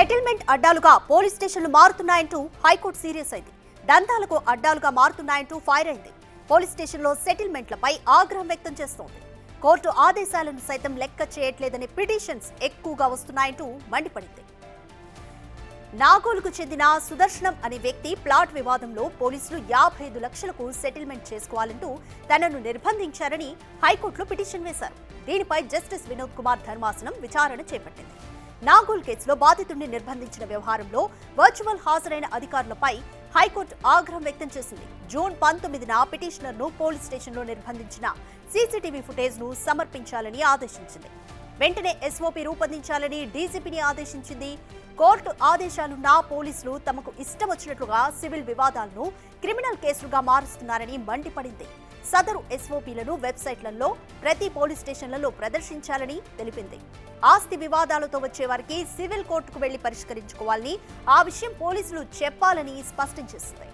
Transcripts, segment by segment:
Settlement అడ్డాలుగా police స్టేషన్లు మారుతున్నాయంటూ high court serious అయింది. దంతాలకు అడ్డాలుగా మారుతున్నాయంటూ fire అయింది. పోలీస్ స్టేషన్లో సెటిల్మెంట్లపై ఆగ్రహం వ్యక్తం చేస్తోంది. కోర్టు ఆదేశాలను సైతం లెక్క చేయట్లేదని పిటిషన్స్ ఎక్కువగా వస్తున్నాయంటూ మండిపడింది. నాగోలుకు చెందిన సుదర్శనం అనే వ్యక్తి ప్లాట్ వివాదంలో పోలీసులు 55 లక్షలకు సెటిల్మెంట్ చేసుకోవాలంటూ తనను నిర్బంధించారని హైకోర్టులో పిటిషన్ వేశారు. దీనిపై జస్టిస్ వినోద్ కుమార్ ధర్మాసనం విచారణ చేపట్టింది. నాగోల్ కేసులో బాధితుడిని నిర్బంధించిన వ్యవహారంలో వర్చువల్ హాజరైన అధికారులపై హైకోర్టు ఆగ్రహం వ్యక్తం చేసింది. జూన్ 19న పిటిషనర్ను పోలీస్ స్టేషన్లో నిర్బంధించిన సీసీటీవీ ఫుటేజ్ను సమర్పించాలని ఆదేశించింది. వెంటనే ఎస్ఓపీ రూపొందించాలని డీజీపీని ఆదేశించింది. కోర్టు ఆదేశాలున్నా పోలీసులు తమకు ఇష్టం వచ్చినట్లుగా సివిల్ వివాదాలను క్రిమినల్ కేసులుగా మారుస్తున్నారని మండిపడింది. సదరు ఎస్ఓపీలను వెబ్సైట్లలో ప్రతి పోలీస్ స్టేషన్లలో ప్రదర్శించాలని తెలిపింది. ఆస్తి వివాదాలతో వచ్చే వారికి సివిల్ కోర్టుకు వెళ్లి పరిష్కరించుకోవాలని, ఆ విషయం పోలీసులు చెప్పాలని స్పష్టం చేసింది.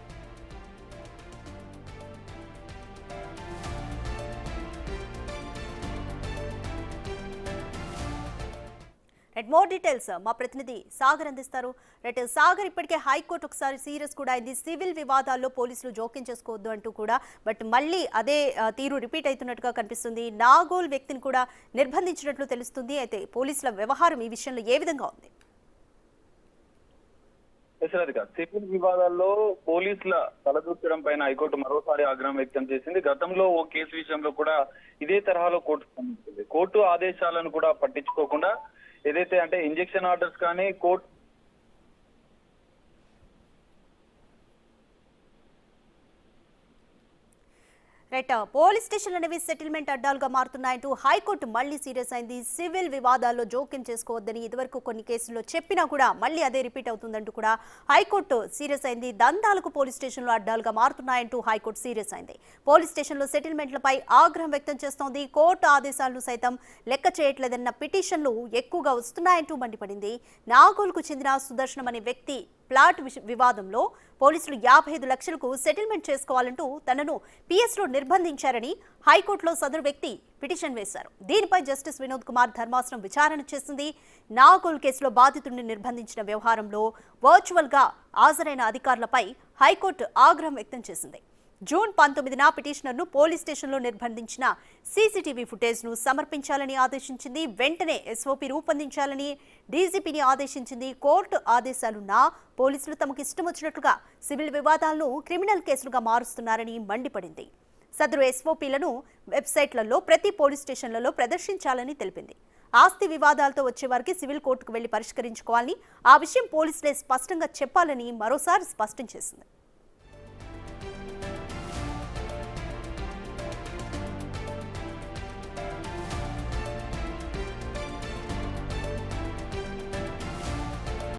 మోర్ డీటెయిల్స్ మా ప్రతినిధి సాగర్ అందిస్తారు. సాగర్, ఇప్పటికే హైకోర్టు ఒకసారి సీరియస్ కూడా అయింది. సివిల్ వివాదాల్లో పోలీసులు జోక్యం చేసుకోవద్దు అంటూ కూడా, బట్ మళ్ళీ అదే తీరు రిపీట్ అవుతున్నట్టుగా కనిపిస్తుంది. నాగోల్ వ్యక్తిని కూడా నిర్బంధించినట్లు తెలుస్తుంది. అయితే పోలీసుల వ్యవహారం ఈ విషయంలో ఏ విధంగా ఉంది? సివిల్ వివాదాల్లో పోలీసుల తలదూర్చడం పైన హైకోర్టు మరోసారి ఆగ్రహం వ్యక్తం చేసింది. గతంలో ఓ కేసు విషయంలో కూడా ఇదే తరహాలో కోర్టు స్పందించింది. కోర్టు ఆదేశాలను కూడా పట్టించుకోకుండా ఏదైతే అంటే ఇంజెక్షన్ ఆర్డర్స్ కానీ కోర్టు పోలీస్ స్టేషన్లు అనేవి సెటిల్మెంట్ అడ్డాలుగా మారుతున్నాయంటూ హైకోర్టు మళ్లీ సీరియస్ అయింది. సివిల్ వివాదాల్లో జోక్యం చేసుకోవద్దని ఇదివరకు కొన్ని కేసుల్లో చెప్పినా కూడా మళ్లీ అదే రిపీట్ అవుతుందంటూ కూడా హైకోర్టు సీరియస్ అయింది. దంతాలకు పోలీస్ స్టేషన్లు అడ్డాలుగా మారుతున్నాయంటూ హైకోర్టు సీరియస్ అయింది. పోలీస్ స్టేషన్లో సెటిల్మెంట్లపై ఆగ్రహం వ్యక్తం చేస్తోంది. కోర్టు ఆదేశాలను సైతం లెక్క చేయట్లేదన్న పిటిషన్లు ఎక్కువగా వస్తున్నాయంటూ మండిపడింది. నాగోల్కు చెందిన సుదర్శనం అనే వ్యక్తి ప్లాట్ వివాదంలో పోలీసులు 55 లక్షలకు సెటిల్మెంట్ చేసుకోవాలంటూ తనను పిఎస్లో నిర్బంధించారని హైకోర్టులో సదరు వ్యక్తి పిటిషన్ వేశారు. దీనిపై జస్టిస్ వినోద్ కుమార్ ధర్మాసనం విచారణ చేసింది. నాగోల్ కేసులో బాధితుడిని నిర్బంధించిన వ్యవహారంలో వర్చువల్ గా హాజరైన అధికారులపై హైకోర్టు ఆగ్రహం వ్యక్తం చేసింది. జూన్ 19న పిటిషనర్ను పోలీస్ స్టేషన్లో నిర్బంధించిన సీసీటీవీ ఫుటేజ్ను సమర్పించాలని ఆదేశించింది. వెంటనే ఎస్ఓపీ రూపొందించాలని డీజీపీని ఆదేశించింది. కోర్టు ఆదేశాలున్నా పోలీసులు తమకు ఇష్టం వచ్చినట్లుగా సివిల్ వివాదాలను క్రిమినల్ కేసులుగా మారుస్తున్నారని మండిపడింది. సదరు ఎస్ఓపీలను వెబ్సైట్లలో ప్రతి పోలీస్ స్టేషన్లలో ప్రదర్శించాలని తెలిపింది. ఆస్తి వివాదాలతో వచ్చేవారికి సివిల్ కోర్టుకు వెళ్లి పరిష్కరించుకోవాలని, ఆ విషయం పోలీసులే స్పష్టంగా చెప్పాలని మరోసారి స్పష్టం చేసింది.